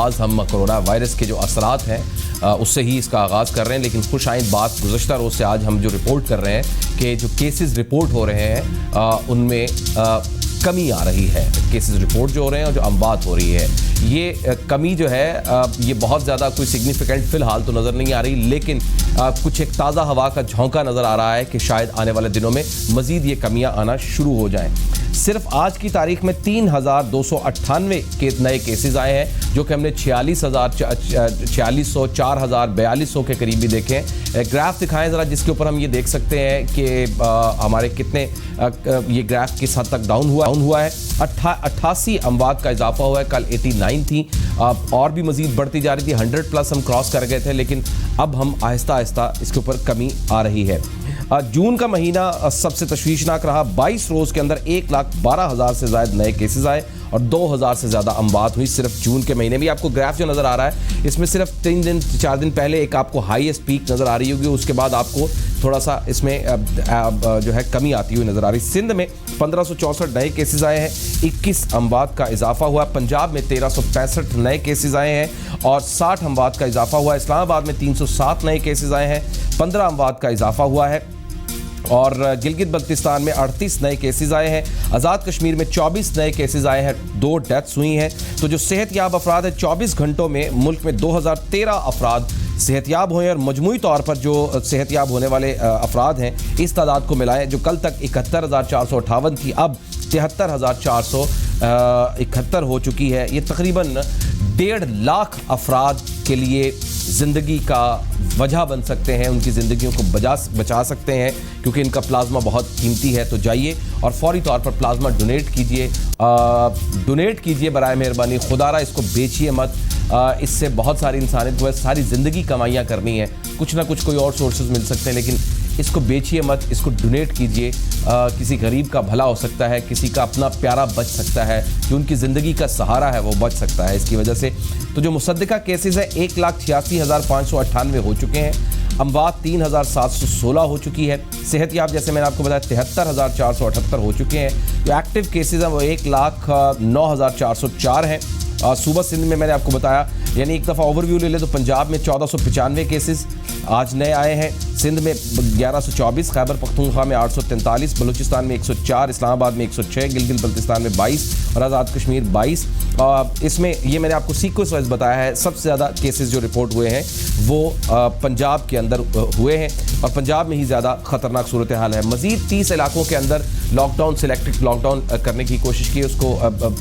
आगाज़ हम corona virus के जो असरात हैं उससे ही इसका आगाज़ कर रहे हैं। लेकिन खुश आइंद बात गुज़श्ता रोज़ से आज हम जो रिपोर्ट कर रहे हैं कि जो केसेस रिपोर्ट हो रहे हैं उनमें कमी आ रही है। केसेस रिपोर्ट जो हो रहे हैं और जो अमवात हो रही है, ये कमी जो है ये बहुत ज़्यादा कोई सिग्निफिकेंट फ़िलहाल तो नज़र नहीं आ रही, लेकिन कुछ एक ताज़ा हवा का झोंका नज़र आ रहा है कि शायद आने वाले दिनों में मज़ीद ये कमियां आना शुरू हो जाएं। सिर्फ आज की तारीख में 3,298 के नए केसेस आए हैं, जो कि हमने 4600, 4,000, 4200 के करीब भी देखे हैं। ग्राफ दिखाएं ज़रा, जिसके ऊपर हम ये देख सकते हैं कि हमारे कितने ये ग्राफ किस हद तक डाउन हुआ है। 88 अमवात का इजाफा हुआ है, कल 89 थी और भी मज़ीद बढ़ती जा रही थी। 100 प्लस हम क्रॉस कर गए थे, लेकिन अब हम आहिस्ता आहिस्ता इसके ऊपर कमी आ रही है। जून का महीना सबसे तशवीशनाक रहा। 22 रोज़ के अंदर 1,12,000 से ज़्यादा नए केसेस आए और 2,000 से ज़्यादा अमवात हुई सिर्फ जून के महीने में। आपको ग्राफ जो नज़र आ रहा है, इसमें सिर्फ 4 दिन पहले एक आपको हाईएस्ट पीक नज़र आ रही होगी, उसके बाद आपको थोड़ा सा इसमें जो है कमी आती हुई नज़र आ रही। सिंध में 1564 नए केसेस आए हैं, 21 अमवात का इजाफा हुआ। पंजाब में 1365 नए केसेस आए हैं और 60 अमवात का इजाफा हुआ। इस्लामाबाद में 307 नए केसेस आए हैं, 15 अमवात का इजाफा हुआ है। और गिलगित बल्तिस्तान में 38 नए केसेस आए हैं। आज़ाद कश्मीर में 24 नए केसेस आए हैं, 2 डेथ्स हुई हैं। तो जो सेहतयाब अफराद है, 24 घंटों में मुल्क में 2013 अफराद सेहतयाब हुए और मजमूई तौर पर जो सेहतयाब होने वाले अफराद हैं, इस तादाद को मिलाएं, जो कल तक 71,458 थी, अब 73,471 हो चुकी है। ये तकरीबन 1.5 लाख अफराद के लिए ज़िंदगी का वजह बन सकते हैं, उनकी ज़िंदगियों को बचा सकते हैं, क्योंकि इनका प्लाज्मा बहुत कीमती है। तो जाइए और फौरी तौर पर प्लाज्मा डोनेट कीजिए बराए मेहरबानी। खुदारा इसको बेचिए मत, इससे बहुत सारी इंसानियत को सारी ज़िंदगी कमाइयाँ करनी है, कुछ ना कुछ कोई और सोर्सेज मिल सकते हैं, लेकिन इसको बेचिए मत, इसको डोनेट कीजिए। किसी गरीब का भला हो सकता है, किसी का अपना प्यारा बच सकता है, जो उनकी ज़िंदगी का सहारा है वो बच सकता है इसकी वजह से। तो जो मुसद्दिका केसेस है 1,86,598 हो चुके हैं, अमवात 3,716 हो चुकी है। सेहतयाब जैसे मैंने आपको बताया 73,478 हो चुके हैं। जो एक्टिव केसेस हैं वो 1,09,404 हैं। सूबा सिंध में मैंने आपको बताया, यानी एक दफ़ा ओवरव्यू ले ले तो पंजाब में 1495 केसेस आज नए आए हैं, सिंध में 1124, खैबर पख्तूनख्वा में 843, बलूचिस्तान में 104, इस्लामाबाद में 106, गिलगित बल्तिस्तान में 22 और आज़ाद कश्मीर 22। इसमें ये मैंने आपको सीक्वेंस वाइज बताया है। सबसे ज़्यादा केसेस जो रिपोर्ट हुए हैं वो पंजाब के अंदर हुए हैं और पंजाब में ही ज़्यादा ख़तरनाक सूरत हाल है। मज़ीद 30 इलाकों के अंदर लॉकडाउन, सिलेक्टेड लॉकडाउन करने की कोशिश की, उसको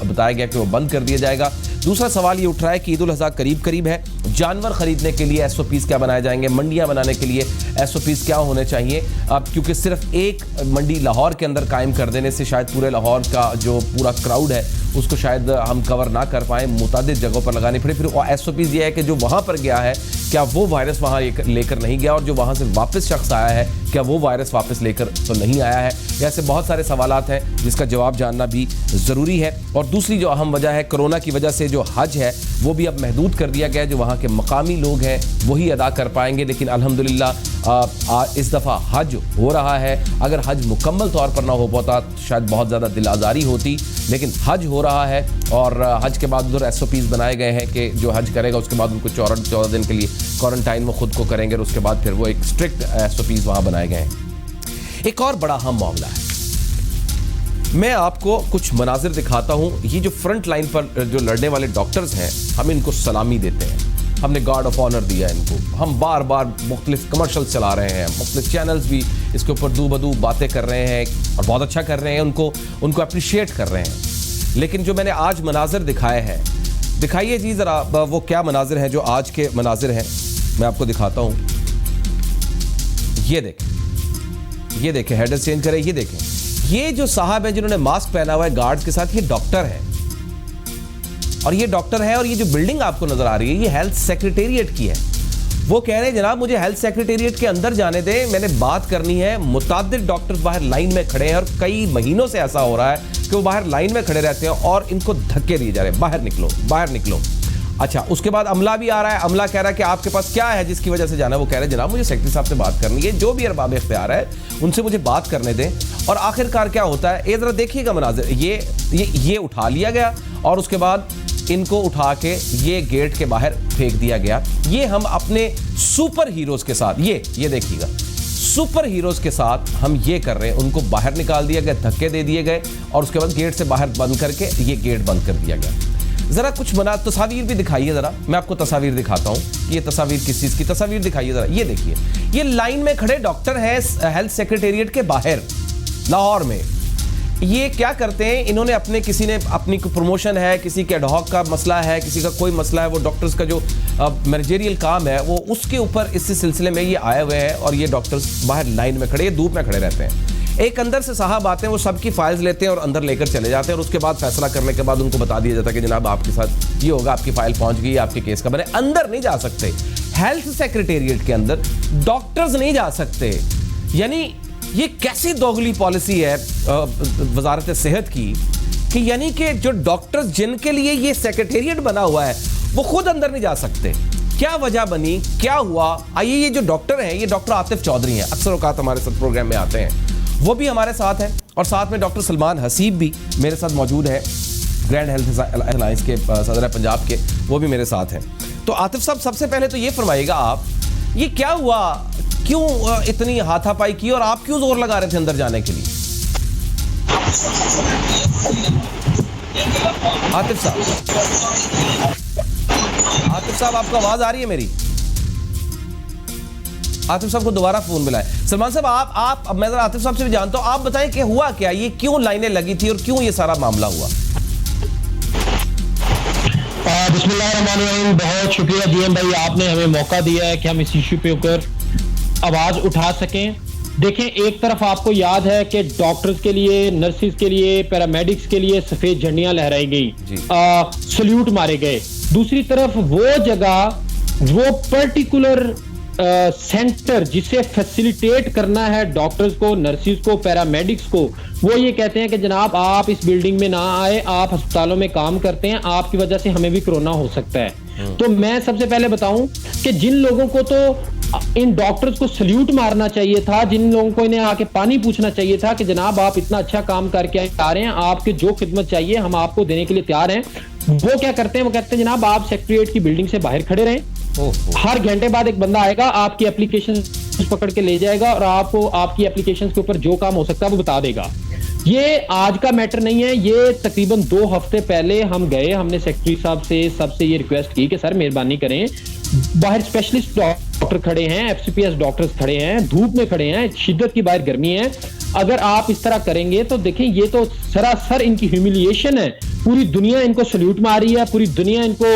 बताया गया कि वो बंद कर दिया जाएगा। दूसरा सवाल ये उठ रहा है कि ईद उल अज़हा करीब है, जानवर ख़रीदने के लिए SOPs क्या बनाए जाएंगे, मंडियाँ बनाने के लिए SOPs क्या होने चाहिए। अब क्योंकि सिर्फ एक मंडी लाहौर के अंदर कायम कर देने से शायद पूरे लाहौर का जो पूरा क्राउड है उसको शायद हम कवर ना कर पाएँ, मुतादिद जगहों पर लगानी पड़े। फिर SOPs ये है कि जो वहाँ पर गया है क्या वो वायरस वहाँ लेकर नहीं गया, और जो वहाँ से वापस शख्स आया है क्या वो वायरस वापस लेकर तो नहीं आया है। ऐसे बहुत सारे सवालात हैं जिसका जवाब जानना भी ज़रूरी है। और दूसरी जो अहम वजह है, कोरोना की वजह से जो हज है वो भी अब महदूद कर दिया गया है। जो वहाँ के मकामी लोग हैं वही अदा कर पाएंगे, लेकिन अल्हम्दुलिल्लाह इस दफ़ा हज हो रहा है। अगर हज मुकम्मल तौर पर ना हो पाता तो शायद बहुत ज़्यादा दिल आज़ारी होती, लेकिन हज हो रहा है और हज के बाद उधर SOPs बनाए गए हैं कि जो हज करेगा उसके बाद उनको 14 दिन के लिए क्वारंटाइन में खुद को करेंगे और उसके बाद फिर वो एक स्ट्रिक्ट SOPs वहाँ बनाए गए हैं। एक और बड़ा अहम मामला है, मैं आपको कुछ मनाजिर दिखाता हूँ। ये जो फ्रंट लाइन पर जो लड़ने वाले डॉक्टर्स हैं, हम इनको सलामी देते हैं, हमने गार्ड ऑफ ऑनर दिया इनको, हम बार बार मुख्तलिफ कमर्शल चला रहे हैं, मुख्तलिफ चैनल्स भी इसके ऊपर दू बदू बातें कर रहे हैं और बहुत अच्छा कर रहे हैं, उनको अप्रिशिएट कर रहे हैं। लेकिन जो मैंने आज मनाजिर दिखाए हैं, दिखाइए जी ज़रा वो क्या मनाजिर हैं जो आज के मनाजिर हैं, मैं आपको दिखाता हूँ। ये देखें हेडर चेंज करें, ये देखें, ये जो साहब हैं जिन्होंने मास्क पहना हुआ है गार्ड्स के साथ, ये डॉक्टर है और ये जो बिल्डिंग आपको नजर आ रही है ये हेल्थ सेक्रेटेरिएट की है। वो कह रहे हैं जनाब मुझे हेल्थ सेक्रेटेरिएट के अंदर जाने दें, मैंने बात करनी है। मुतादिद डॉक्टर्स बाहर लाइन में खड़े हैं और कई महीनों से ऐसा हो रहा है कि वो बाहर लाइन में खड़े रहते हैं और इनको धक्के दिए जा रहे हैं, बाहर निकलो। अच्छा, उसके बाद अमला भी आ रहा है, अमला कह रहा है कि आपके पास क्या है जिसकी वजह से जाना है। वो कह रहे हैं जनाब मुझे सेक्रेटरी साहब से बात करनी है, जो भी अरबाब इख्तियार है उनसे मुझे बात करने दें। और आखिरकार क्या होता है, ये जरा देखिएगा मनाजिर, ये उठा लिया गया और उसके बाद इनको उठा के ये गेट के बाहर फेंक दिया गया। ये हम अपने सुपर हीरोज के साथ, ये देखिएगा, सुपर हीरोज के साथ हम ये कर रहे हैं। उनको बाहर निकाल दिया गया, धक्के दे दिए गए और उसके बाद गेट से बाहर बंद करके ये गेट बंद कर दिया गया। जरा कुछ बना तस्वीर भी दिखाइए, जरा मैं आपको तस्वीर दिखाता हूं कि ये तस्वीर किस चीज की तस्वीर दिखाइए जरा। ये देखिए, ये लाइन में खड़े डॉक्टर हैं हेल्थ सेक्रेटेरिएट के बाहर लाहौर में। ये क्या करते हैं, इन्होंने अपने किसी ने अपनी प्रमोशन है, किसी के एडहॉक का मसला है, किसी का कोई मसला है, वो डॉक्टर्स का जो मैनेजरियल काम है वो उसके ऊपर इस सिलसिले में ये आए हुए हैं और ये डॉक्टर्स बाहर लाइन में खड़े, धूप में खड़े रहते हैं। एक अंदर से साहब आते हैं, वो सबकी फाइल्स लेते हैं और अंदर लेकर चले जाते हैं और उसके बाद फैसला करने के बाद उनको बता दिया जाता है कि जनाब आपके साथ ये होगा, आपकी फाइल पहुंच गई, आपके केस का बने। अंदर नहीं जा सकते, हेल्थ सेक्रेटेरिएट के अंदर डॉक्टर्स नहीं जा सकते। यानी ये कैसी दोगली पॉलिसी है वजारत सेहत की कि यानी कि जो डॉक्टर्स जिनके लिए ये सेक्रेटेरिएट बना हुआ है वो खुद अंदर नहीं जा सकते। क्या वजह बनी, क्या हुआ? आइए, ये जो डॉक्टर हैं, ये डॉक्टर आतिफ चौधरी हैं, अक्सर औकात हमारे साथ प्रोग्राम में आते हैं, वो भी हमारे साथ हैं और साथ में डॉक्टर सलमान हसीब भी मेरे साथ मौजूद है, ग्रैंड हेल्थ अलायंस के सदर पंजाब के, वो भी मेरे साथ हैं। तो आतिफ साहब, सबसे पहले तो ये फरमाइएगा आप, ये क्या हुआ, क्यों इतनी हाथापाई की और आप क्यों जोर लगा रहे थे अंदर जाने के लिए? आतिफ साहब आपको आवाज आ रही है मेरी? आतिफ साहब को दोबारा फोन मिलाए। सलमान साहब, आप मैं जरा आतिफ साहब से भी जानता हूं, आप बताएं कि हुआ क्या, ये क्यों लाइनें लगी थी और क्यों ये सारा मामला हुआ? बिस्मिल्लाहिर्रहमानिर्रहीम। बहुत शुक्रिया जीएम भाई, आपने हमें मौका दिया है कि हम इस इश्यू पे ऊपर आवाज उठा सकें। देखें, एक तरफ आपको याद है कि डॉक्टर्स के लिए, नर्सिस के लिए, पैरामेडिक्स के लिए सफेद झंडियां लहराई गई, सल्यूट मारे गए। दूसरी तरफ वो जगह, वो पर्टिकुलर सेंटर जिसे फैसिलिटेट करना है डॉक्टर्स को, नर्सिस को, पैरामेडिक्स को, वो ये कहते हैं कि जनाब आप इस बिल्डिंग में ना आए, आप अस्पतालों में काम करते हैं, आपकी वजह से हमें भी कोरोना हो सकता है। तो मैं सबसे पहले बताऊं कि जिन लोगों को तो इन डॉक्टर्स को सल्यूट मारना चाहिए था, जिन लोगों को इन्हें आके पानी पूछना चाहिए था कि जनाब आप इतना अच्छा काम करके आ रहे हैं, आपके जो खिदमत चाहिए हम आपको देने के लिए तैयार हैं, वो क्या करते हैं, वो कहते हैं जनाब आप सेक्रेटेरिएट की बिल्डिंग से बाहर खड़े रहें, हर घंटे बाद एक बंदा आएगा, आपकी एप्लीकेशन पकड़ के ले जाएगा और आपको आपकी एप्लीकेशन के ऊपर जो काम हो सकता है वो बता देगा। ये आज का मैटर नहीं है, ये तकरीबन 2 हफ्ते पहले हम गए, हमने सेक्रेटरी साहब से सबसे ये रिक्वेस्ट की कि सर मेहरबानी करें, बाहर स्पेशलिस्ट डॉक्टर खड़े हैं, एफसीपीएस डॉक्टर्स खड़े हैं, धूप में खड़े हैं, शिद्दत की बाहर गर्मी है, अगर आप इस तरह करेंगे तो देखें ये तो सरासर इनकी ह्यूमिलिएशन है। पूरी दुनिया इनको सल्यूट मार रही है, पूरी दुनिया इनको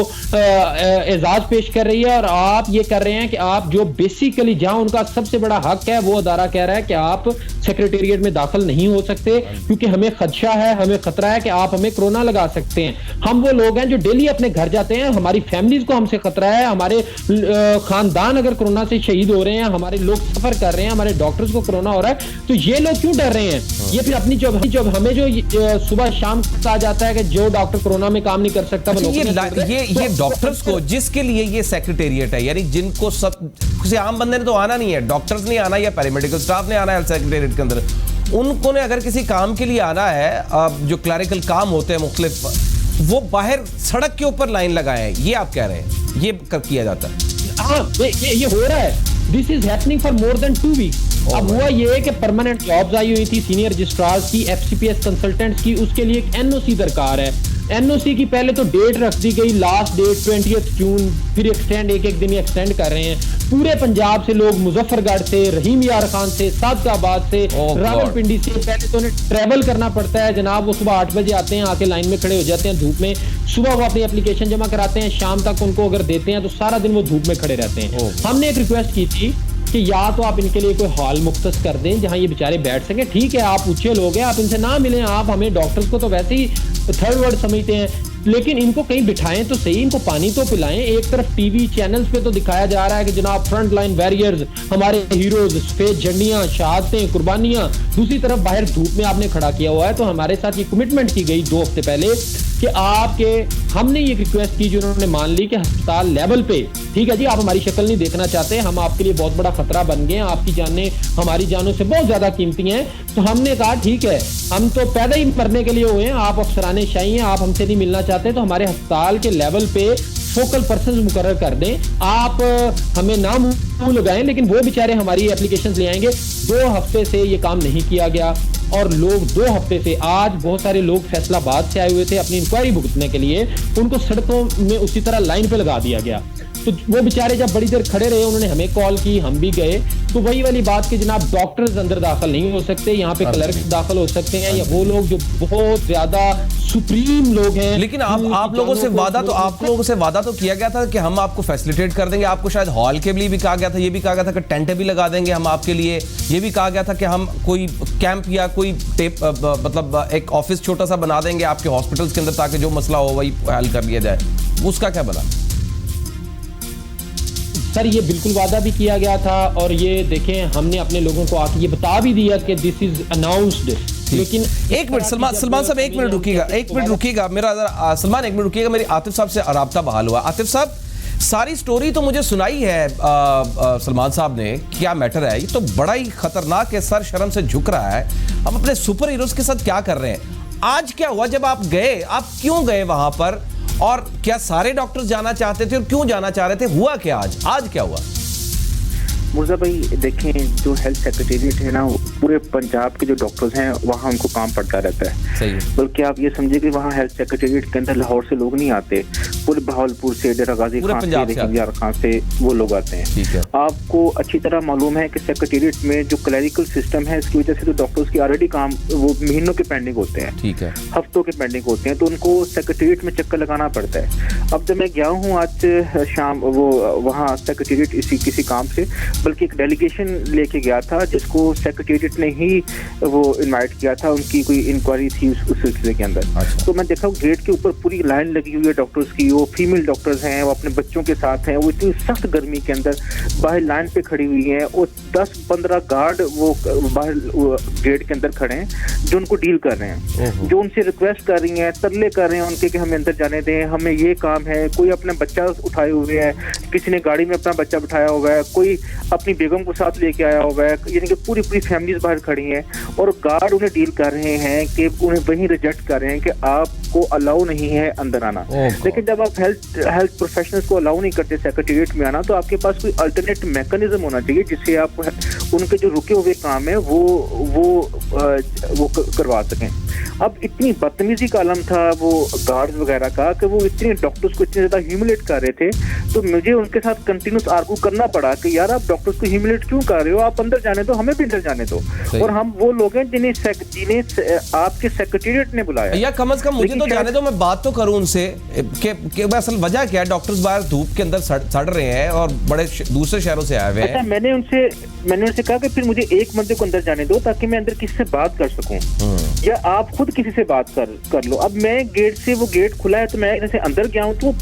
एजाज पेश कर रही है और आप ये कर रहे हैं कि आप जो बेसिकली जहां उनका सबसे बड़ा हक है वो अदारा कह रहा है कि आप सेक्रेटेरिएट में दाखिल नहीं हो सकते क्योंकि हमें खदशा है, हमें खतरा है कि आप हमें कोरोना लगा सकते हैं। हम वो लोग हैं जो डेली अपने घर जाते हैं, हमारी फैमिलीज को हमसे खतरा है, हमारे खानदान अगर कोरोना से शहीद हो रहे हैं, हमारे लोग सफर कर रहे हैं, हमारे डॉक्टर्स को कोरोना हो रहा है, तो ये लोग क्यों डर रहे हैं? ये फिर अपनी जब हमें जो सुबह शाम कहा जाता है कि जो डॉक्टर कोरोना में काम नहीं कर सकता, ये डॉक्टर्स को जिसके लिए ये सेक्रेटेरिएट है, यानी जिनको सब किसी आम बंदे ने तो आना नहीं है, डॉक्टर्स नहीं आना या पैरामेडिकल स्टाफ ने आना है सेक्रेटेरिएट के अंदर, उनको ने अगर किसी काम के लिए आना है, जो क्लरिकल काम होते हैं मुख्तलिफ, वो बाहर सड़क के ऊपर लाइन लगाए हैं, ये आप कह रहे हैं ये किया जाता है? हाँ, ये हो रहा है। This is happening for more than 2 weeks. अब हुआ ये कि परमानेंट जॉब्स आई हुई थी सीनियर रजिस्ट्रार्स की, एफसीपीएस कंसल्टेंट्स की, उसके लिए एक एनओसी दरकार है। एनओसी की पहले तो डेट रख दी गई, लास्ट डेट 20 जून, फिर एक्सटेंड एक दिन एक्सटेंड कर रहे हैं। पूरे पंजाब से लोग, मुजफ्फरगढ़ से, रहीम यार खान से, सादकाबाद से, रावलपिंडी से, पहले तो उन्हें ट्रैवल करना पड़ता है जनाब। वो सुबह 8 बजे आते हैं, आके लाइन में खड़े हो जाते हैं धूप में, सुबह वो अपनी एप्लीकेशन जमा कराते हैं, शाम तक उनको अगर देते हैं तो सारा दिन वो धूप में खड़े रहते हैं। हमने एक रिक्वेस्ट की थी कि या तो आप इनके लिए कोई हॉल मुख्तस कर दें जहां ये बेचारे बैठ सके। ठीक है, आप ऊंचे लोग हैं, आप इनसे ना मिलें, आप हमें डॉक्टर्स को तो वैसे ही थर्ड वर्ड समझते हैं, लेकिन इनको कहीं बिठाएं तो सही, इनको पानी तो पिलाएं। एक तरफ टीवी चैनल्स पे तो दिखाया जा रहा है कि जनाब फ्रंट लाइन वॉरियर्स, हमारे हीरोज, सफेद झंडियां, शहादतें, कुर्बानियां, दूसरी तरफ बाहर धूप में आपने खड़ा किया हुआ है। तो हमारे साथ ये कमिटमेंट की गई 2 हफ्ते पहले कि आपके हमने ये रिक्वेस्ट की जो उन्होंने मान ली कि अस्पताल लेवल पे ठीक है जी, आप हमारी शक्ल नहीं देखना चाहते, हम आपके लिए बहुत बड़ा खतरा बन गए हैं, आपकी जानें हमारी जानों से बहुत ज्यादा कीमती हैं, तो हमने कहा ठीक है, हम तो पैदा ही मरने के लिए हुए हैं, आप अफसराने शाही हैं, आप हमसे नहीं मिलना चाहते तो हमारे अस्पताल के लेवल पे फोकल पर्सन मुकर्रर कर दें, आप हमें ना मुंह लगाएं, लेकिन वो बेचारे हमारी एप्लीकेशन ले आएंगे। 2 हफ्ते से ये काम नहीं किया गया और लोग 2 हफ्ते से, आज बहुत सारे लोग फैसलाबाद से आए हुए थे अपनी इंक्वायरी भुगतने के लिए, उनको सड़कों में उसी तरह लाइन पे लगा दिया गया। तो वो बेचारे जब बड़ी देर खड़े रहे, उन्होंने हमें कॉल की, हम भी गए, तो वही वाली बात कि जनाब डॉक्टर्स अंदर दाखिल नहीं हो सकते, यहाँ पे क्लर्क्स दाखिल हो सकते हैं, या वो लोग जो बहुत ज्यादा सुप्रीम लोग हैं। लेकिन आप लोगों से वादा तो किया गया था कि हम आपको फैसिलिटेट कर देंगे, आपको शायद हॉल के लिए भी कहा गया था, ये भी कहा गया था कि टेंट भी लगा देंगे हम आपके लिए, ये भी कहा गया था कि हम कोई कैंप या कोई मतलब एक ऑफिस छोटा सा बना देंगे आपके हॉस्पिटल्स के अंदर, ताकि जो मसला हो वही हल कर लिया जाए। उसका क्या बना? सर ये बिल्कुल वादा भी किया गया था, और ये देखें हमने अपने लोगों को आके ये बता भी दिया कि दिस इज अनाउंस्ड। लेकिन एक मिनट सलमान साहब, एक मिनट रुकिएगा मेरा सलमान, 1 मिनट रुकिएगा, मेरी आतिफ साहब से राब्ता बहाल हुआ। आतिफ साहब, सारी स्टोरी तो मुझे सुनाई है सलमान साहब ने, क्या मैटर है, ये तो बड़ा ही खतरनाक है, सर शर्म से झुक रहा है। हम अपने सुपर हीरोज के साथ क्या कर रहे हैं? आज क्या हुआ जब आप गए, आप क्यों गए वहां पर, और क्या सारे डॉक्टर्स जाना चाहते थे और क्यों जाना चाह रहे थे? हुआ क्या आज क्या हुआ? मुर्जा भाई देखें, जो हेल्थ सेक्रेटेरिएट है ना, पूरे पंजाब के जो डॉक्टर्स हैं वहाँ उनको काम पड़ता रहता है। सही है। बल्कि आप ये समझिए कि वहाँ हेल्थ सेक्रेटेरिएट के अंदर लाहौर से लोग नहीं आते, पूरे बहावलपुर से, डेरा गाजी खान से, खान से वो लोग आते हैं। आपको अच्छी तरह मालूम है कि सेक्रेटेरिएट में जो क्लरिकल सिस्टम है, इसकी वजह से तो डॉक्टर्स की ऑलरेडी काम वो महीनों के पेंडिंग होते हैं, ठीक है, हफ्तों के पेंडिंग होते हैं, तो उनको सेक्रेटेरिएट में चक्कर लगाना पड़ता है। अब जब मैं गया हूँ आज शाम वो वहाँ सेक्रेटेरिएट किसी काम से, बल्कि एक डेलीगेशन लेके गया था जिसको सेक्रेटेरिएट ने ही वो इनवाइट किया था, उनकी कोई इंक्वायरी थी उस सिलसिले के अंदर। अच्छा। तो मैं देखा गेट के ऊपर पूरी लाइन लगी हुई है डॉक्टर्स की, वो फीमेल डॉक्टर्स हैं, वो अपने बच्चों के साथ हैं, वो इतनी सख्त गर्मी के अंदर बाहर लाइन पे खड़ी हुई हैं, और 10-15 गार्ड वो बाहर गेट के अंदर खड़े हैं जो उनको डील कर रहे हैं, जो उनसे रिक्वेस्ट कर रही हैं, तरले कर रहे हैं उनके कि हमें अंदर जाने दें, हमें ये काम है। कोई अपना बच्चा उठाए हुए है, किसी ने गाड़ी में अपना बच्चा बिठाया हुआ है, कोई अपनी बेगम को साथ लेके आया हुआ है, यानी कि पूरी फैमिलीज बाहर खड़ी हैं, और गार्ड उन्हें डील कर रहे हैं कि उन्हें वहीं रिजेक्ट कर रहे हैं कि आपको अलाउ नहीं है अंदर आना। लेकिन जब आप हेल्थ प्रोफेशनल्स को अलाउ नहीं करते सेक्रेटेरिएट में आना, तो आपके पास कोई अल्टरनेट मैकेनिज्म होना चाहिए जिससे आप उनके जो रुके हुए काम है वो करवा सकें। अब इतनी बदतमीजी का आलम था वो गार्ड्स वगैरह का कि वो इतने डॉक्टर्स को इतने ज्यादा ह्यूमिलेट कर रहे थे, तो मुझे उनके साथ कंटिन्यूस आर्गू करना पड़ा कि यार आप डॉक्टर्स को ह्यूमिलेट क्यों कर रहे हो, आप अंदर जाने दो, हमें भी अंदर जाने दो, और हम वो लोग हैं जिन्हें आपके सेक्रेटेरिएट ने बुलाया। या कम से कम मुझे तो जाने दो, मैं बात तो करूं उनसे कि असल वजह क्या है, डॉक्टर्स बाहर धूप के अंदर सड़ रहे हैं और बड़े दूसरे शहरों से आए हुए हैं। अच्छा, मैंने उनसे कहा कि फिर मुझे एक बंदे को अंदर जाने दो ताकि मैं अंदर किसी से बात कर सकूं, या आप खुद किसी से बात कर लो। अब मैं वो गेट खुला है तो मैं जैसे अंदर गया हूँ तो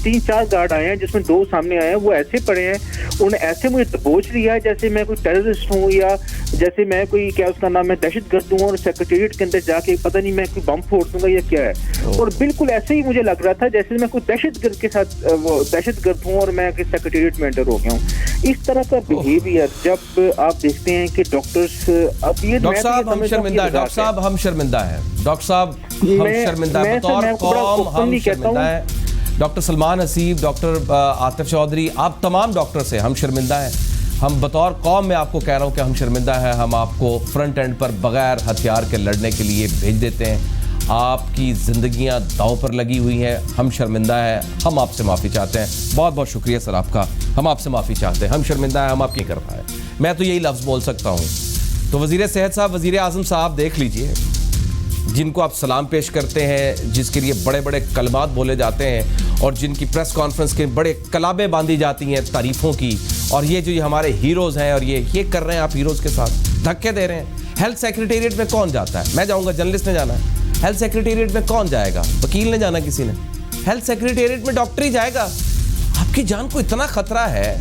3-4 गार्ड आए हैं, जिसमें 2 सामने आए हैं, वो ऐसे पड़े हैं, उन्हें ऐसे मुझे दबोच लिया है जैसे मैं कोई टेररिस्ट हूँ, या जैसे मैं कोई क्या उसका नाम है दहशतगर्द हूँ, और सेक्रेटेरिएट के अंदर जाके पता नहीं मैं कोई बम फोड़ दूंगा या क्या है। और बिल्कुल ऐसे ही मुझे लग रहा था जैसे मैं कोई दहशतगर्द के साथ वो दहशतगर्द हूँ और मैं सेक्रेटेरिएट में एंटर हो गया हूँ। इस तरह का बिहेवियर जब आप देखते हैं कि डॉक्टर्स, अब ये डॉक्टर साहब हम शर्मिंदा है, डॉक्टर साहब हम शर्मिंदा है, डॉक्टर साहब हम शर्मिंदा है, बतौर कौम हम शर्मिंदा है। डॉक्टर सलमान हसीब, डॉक्टर आतिफ चौधरी, आप तमाम डॉक्टर से हम शर्मिंदा हैं। हम बतौर कौम में आपको कह रहा हूँ कि हम शर्मिंदा है। हम आपको फ्रंट एंड पर बगैर हथियार के लड़ने के लिए भेज देते हैं, आपकी ज़िंदगियां दांव पर लगी हुई हैं। हम शर्मिंदा है, हम आपसे माफ़ी चाहते हैं। बहुत बहुत शुक्रिया सर आपका, हम आपसे माफ़ी चाहते हैं। हम शर्मिंदा है, हम आप नहीं कर पाए, मैं तो यही लफ्ज़ बोल सकता हूँ। तो वज़ीर सेहत साहब, वज़ीर आज़म साहब देख लीजिए, जिनको आप सलाम पेश करते हैं, जिसके लिए बड़े बड़े कलमात बोले जाते हैं और जिनकी प्रेस कॉन्फ्रेंस के बड़े कलाबे बांधी जाती हैं तारीफ़ों की, और ये जो ये हमारे हीरोज़ हैं और ये कर रहे हैं आप हीरोज़ के साथ, धक्के दे रहे हैं। हेल्थ सेक्रेटेरिएट में कौन जाता है? मैं जाऊँगा, जर्नलिस्ट ने जाना है। हेल्थ सेक्रेटेरिएट में कौन जाएगा? वकील ने जाना, किसी ने। हेल्थ सेक्रेटेरिएट में डॉक्टर ही जाएगा। आपकी जान को इतना खतरा है,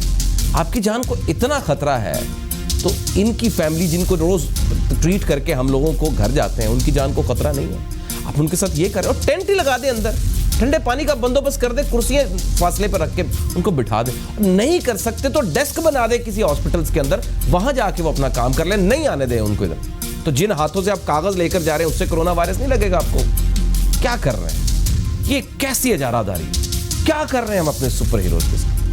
आपकी जान को इतना खतरा है, तो इनकी फैमिली जिनको रोज ट्रीट करके हम लोगों को घर जाते हैं, उनकी जान को खतरा नहीं है। आप उनके साथ ये करें और टेंट ही लगा दें अंदर, ठंडे पानी का बंदोबस्त कर दे, कुर्सियां फासले पर रख के उनको बिठा दे। नहीं कर सकते तो डेस्क बना दे किसी हॉस्पिटल्स के अंदर, वहां जाके वो अपना काम कर ले, नहीं आने दे उनको इधर। तो जिन हाथों से आप कागज लेकर जा रहे हैं उससे कोरोना वायरस नहीं लगेगा आपको। क्या कर रहे हैं, ये कैसी इजारादारी, क्या कर रहे हैं हम अपने सुपर हीरोज के साथ।